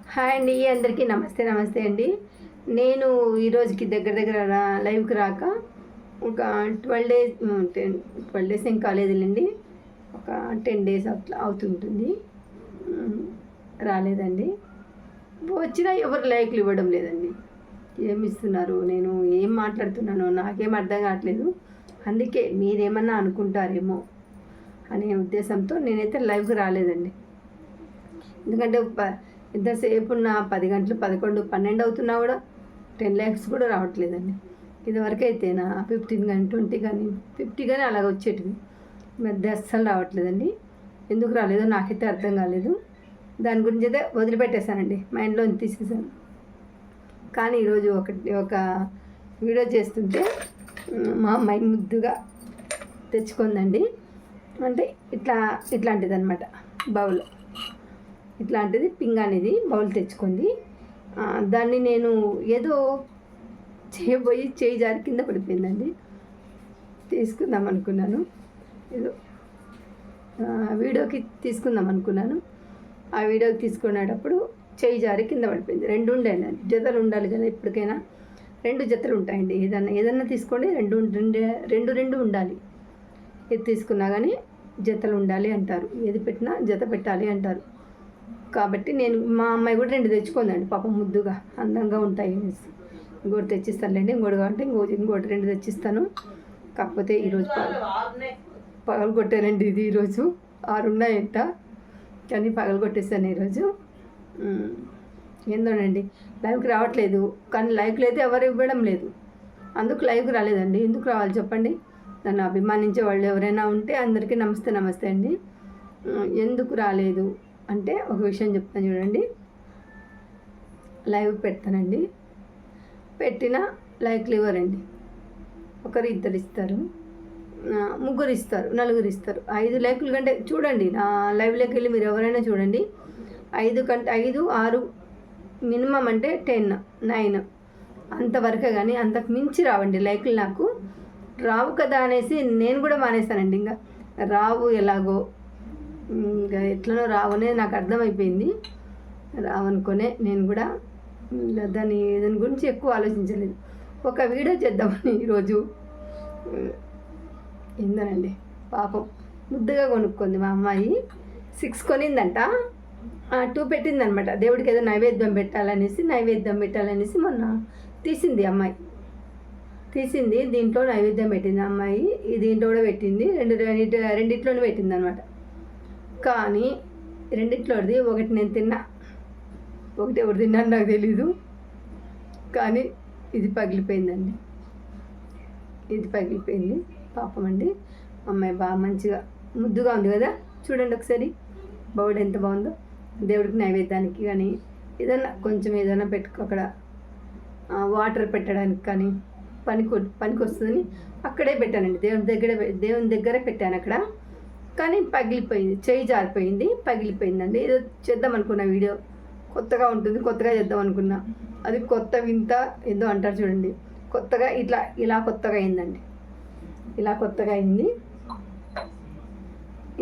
Hi అండి, అందరికీ నమస్తే నమస్తే అండి. నేను ఈరోజుకి దగ్గర దగ్గర లైవ్కి రాక ఒక 12 డేస్ 12 డేస్ ఏం కాలేదులేండి. ఒక 10 డేస్ అట్లా అవుతుంటుంది. రాలేదండి. వచ్చినా ఎవరు లైక్లు ఇవ్వడం లేదండి. ఏమి ఇస్తున్నారు, నేను ఏం మాట్లాడుతున్నానో నాకేం అర్థం కావట్లేదు. అందుకే మీరేమన్నా అనుకుంటారేమో అనే ఉద్దేశంతో నేనైతే లైవ్కి రాలేదండి. ఎందుకంటే ఎంతసేపు ఉన్న 10 గంటలు 11 12 అవుతున్నా కూడా 10 lakhs కూడా రావట్లేదండి. ఇదివరకు అయితే నా 15 కానీ 20 కానీ 50 కానీ అలాగ వచ్చేటివి. మధ్య అస్సలు రావట్లేదండి. ఎందుకు రాలేదో నాకైతే అర్థం కాలేదు. దాని గురించి అయితే వదిలిపెట్టేశానండి, మైండ్లో తీసేసాను. కానీ ఈరోజు ఒక వీడియో చేస్తుంటే మా అమ్మాయి ముద్దుగా తెచ్చుకుందండి. అంటే ఇట్లాంటిది అనమాట, బౌల్ ఇట్లాంటిది పింగ్ అనేది బౌల్ తెచ్చుకుంది. దాన్ని నేను ఏదో చేయబోయి చేయి జారి కింద పడిపోయిందండి. తీసుకుందాం అనుకున్నాను, ఏదో వీడియోకి తీసుకుందాం అనుకున్నాను. ఆ వీడియోకి తీసుకునేటప్పుడు చేయి జారి కింద పడిపోయింది. 2 ఉండండి, జతలు ఉండాలి కదా, ఎప్పటికైనా 2 జతలు ఉంటాయండి. ఏదన్నా తీసుకోండి, రెండు ఉండాలి. ఏది తీసుకున్నా కానీ జతలు ఉండాలి అంటారు, ఏది పెట్టినా జత పెట్టాలి అంటారు. కాబట్టి నేను మా అమ్మాయి కూడా 2 తెచ్చుకుందండి, పాపం ముద్దుగా అందంగా ఉంటాయి అనేసి. ఇంకోటి తెచ్చిస్తానులేండి, ఇంకోటి కావాలంటే ఇంకోటి 2 తెచ్చిస్తాను. కాకపోతే ఈరోజు పగలు కొట్టానండి. ఇది ఈరోజు 6 ఉన్నాయంట, కానీ పగలు కొట్టేస్తాను ఈరోజు. ఏందోనండి, లైవ్కి రావట్లేదు. కానీ లైవ్లు అయితే ఎవరు ఇవ్వడం లేదు, అందుకు లైవ్కి రాలేదండి. ఎందుకు రావాలి చెప్పండి? నన్ను అభిమానించే వాళ్ళు ఎవరైనా ఉంటే అందరికీ నమస్తే నమస్తే అండి. ఎందుకు రాలేదు అంటే ఒక విషయం చెప్తాను చూడండి. లైవ్ పెడతానండి, పెట్టినా లైక్లు ఇవ్వరండి. 1 2 ఇస్తారు, 3 ఇస్తారు, 4 ఇస్తారు. 5 లైకుల కంటే చూడండి, నా లైవ్లోకి వెళ్ళి మీరు ఎవరైనా చూడండి. 5 కంటే 5 6 మినిమం అంటే 10 9 అంతవరకే, కానీ అంతకు మించి రావండి లైకులు. నాకు రావు కదా అనేసి నేను కూడా మానేస్తానండి. ఇంకా రావు, ఎలాగో ఇంకా ఎట్లనో రావనే నాకు అర్థమైపోయింది. రావనుకునే నేను కూడా దాని గురించి ఎక్కువ ఆలోచించలేదు. ఒక వీడియో చేద్దామని ఈరోజు ఏందనండి, పాపం ముద్దుగా కొనుక్కుంది మా అమ్మాయి. 6 కొనిందంట, 2 పెట్టిందనమాట. దేవుడికి ఏదో నైవేద్యం పెట్టాలనేసి మొన్న తీసింది అమ్మాయి. దీంట్లో నైవేద్యం పెట్టింది అమ్మాయి, దీంట్లో కూడా పెట్టింది. రెండిట్లోనే పెట్టింది అనమాట. కానీ రెండిట్లోది ఒకటి నేను తిన్నా, ఒకటి ఎవరు తిన్నాను నాకు తెలీదు. కానీ ఇది పగిలిపోయిందండి, పాపం అండి. అమ్మాయి బాగా మంచిగా ముద్దుగా ఉంది కదా, చూడండి ఒకసారి బౌల్ ఎంత బాగుందో. దేవుడికి నైవేద్యానికి కానీ ఏదైనా పెట్టుకో, అక్కడ వాటర్ పెట్టడానికి కానీ పనికి వస్తుందని అక్కడే పెట్టానండి. దేవుని దగ్గరే పెట్టాను అక్కడ. కానీ పగిలిపోయింది, చేయి జారిపోయింది, పగిలిపోయిందండి. ఏదో చేద్దాం అనుకున్న వీడియో, కొత్తగా ఉంటుంది, కొత్తగా చేద్దాం అనుకున్నా. అది కొత్త వింత ఏదో అంటారు చూడండి, కొత్తగా ఇలా కొత్తగా అయిందండి. ఇలా కొత్తగా అయింది,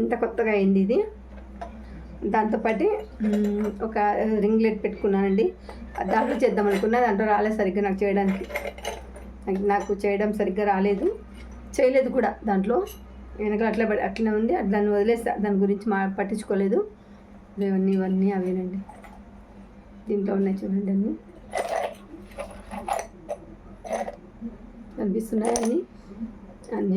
ఇంత కొత్తగా అయింది ఇది. దాంతోపాటు ఒక రింగ్లెట్ పెట్టుకున్నానండి, దాంట్లో చేద్దాం అనుకున్నా. దాంట్లో రాలేదు సరిగ్గా నాకు చేయడం సరిగ్గా రాలేదు, చేయలేదు కూడా. దాంట్లో వెనక అట్లనే ఉంది, దాన్ని వదిలేస్తా, దాని గురించి పట్టించుకోలేదు. ఇవన్నీ అవేనండి, దీంట్లో ఉన్నాయి చూడండి, కనిపిస్తున్నాయి అన్నీ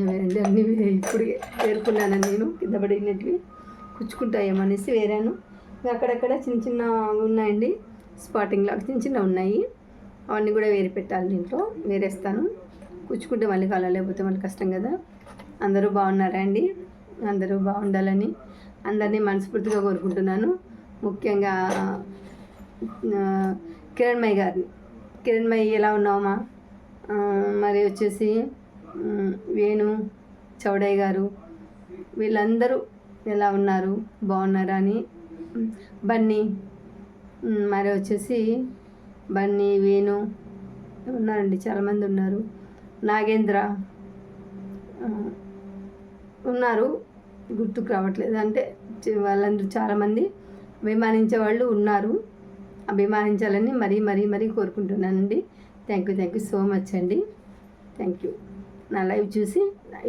అవేనండి. అన్నీ ఇప్పుడు వేరుకున్నాను నేను, కింద పడినవి కుచ్చుకుంటాయేమనేసి వేరాను. అక్కడక్కడ చిన్న ఉన్నాయండి, స్పాటింగ్ లాగా చిన్న ఉన్నాయి. అవన్నీ కూడా వేరి పెట్టాలి, దీంట్లో వేరేస్తాను. కుచ్చుకుంటే మళ్ళీ కాలం, లేకపోతే మళ్ళీ కష్టం కదా. అందరూ బాగున్నారా అండి? అందరూ బాగుండాలని అందరినీ మనస్ఫూర్తిగా కోరుకుంటున్నాను. ముఖ్యంగా కిరణ్మయ్య ఎలా ఉన్నావమ్మా? మరి వచ్చేసి వేణు చౌడయ్య గారు, వీళ్ళందరూ ఎలా ఉన్నారు, బాగున్నారా అని. బన్నీ, మరి వచ్చేసి బన్నీ, వేణు ఉన్నారండి, చాలామంది ఉన్నారు. నాగేంద్ర ఉన్నారు, గుర్తుకు రావట్లేదు. అంటే వాళ్ళందరూ చాలామంది అభిమానించే వాళ్ళు ఉన్నారు. అభిమానించాలని మరీ మరీ మరీ కోరుకుంటున్నానండి. థ్యాంక్ యూ సో మచ్ అండి. Thank you. నా లైవ్ చూసి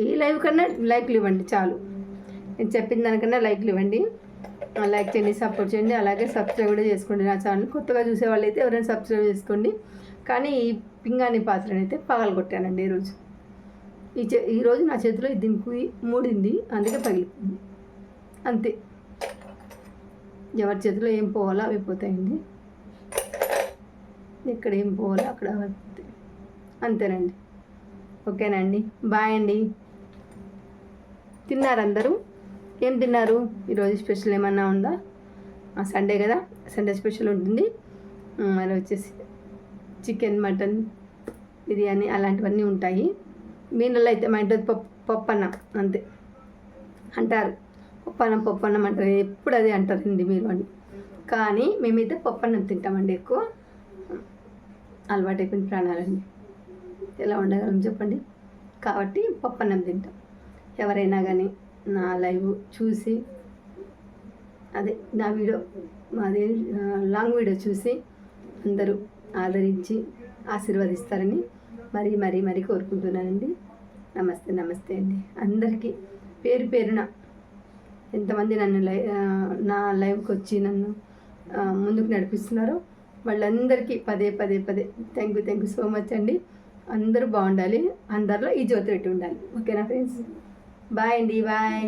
ఈ లైవ్ కన్నా లైక్లు ఇవ్వండి చాలు. నేను చెప్పిన దానికన్నా లైక్లు ఇవ్వండి. లైక్ చేయండి, సపోర్ట్ చేయండి. అలాగే సబ్స్క్రైబ్ కూడా చేసుకోండి నా ఛానల్. కొత్తగా చూసే వాళ్ళు అయితే ఎవరైనా సబ్స్క్రైబ్ చేసుకోండి. కానీ ఈ పింగాణి పాత్రను అయితే పగలగొట్టానండి ఈరోజు. ఈరోజు నా చేతిలో దీనికి మూడింది, అందుకే పగిలిపోయింది అంతే. ఎవరి చేతిలో ఏం పోవాలో అవి పోతాయండి, ఎక్కడ ఏం పోవాలో అక్కడ అంతేనండి. ఓకేనండి, బాయ్ అండి. తిన్నారు అందరూ? ఏం తిన్నారు? ఈరోజు స్పెషల్ ఏమన్నా ఉందా? సండే కదా, సండే స్పెషల్ ఉంటుంది. మరి వచ్చేసి చికెన్, మటన్, బిర్యానీ అలాంటివన్నీ ఉంటాయి. మీనల్లో అయితే మా ఇంట్లో పప్పన్నం అంతే అంటారు. పప్పన్నం అంటారు, ఎప్పుడు అదే అంటారండి మీరు అని. కానీ మేమైతే పప్పన్నం తింటామండి ఎక్కువ. అలవాటు అయిపోయిన ప్రాణాలండి, ఎలా ఉండగలం చెప్పండి. కాబట్టి పప్పన్నం తింటాం. ఎవరైనా కానీ నా లైవ్ చూసి అదే నా వీడియో మాది లాంగ్ వీడియో చూసి అందరూ ఆదరించి ఆశీర్వదిస్తారని మరీ మరీ మరీ కోరుకుంటున్నానండి. నమస్తే అండి అందరికీ పేరు పేరున. ఎంతమంది నన్ను నా లైవ్కి వచ్చి నన్ను ముందుకు నడిపిస్తున్నారో వాళ్ళందరికీ పదే థ్యాంక్ యూ సో మచ్ అండి. అందరూ బాగుండాలి, అందరిలో ఈ జ్యోతి పెట్టి ఉండాలి. ఓకేనా ఫ్రెండ్స్? బాయ్ అండి, బాయ్.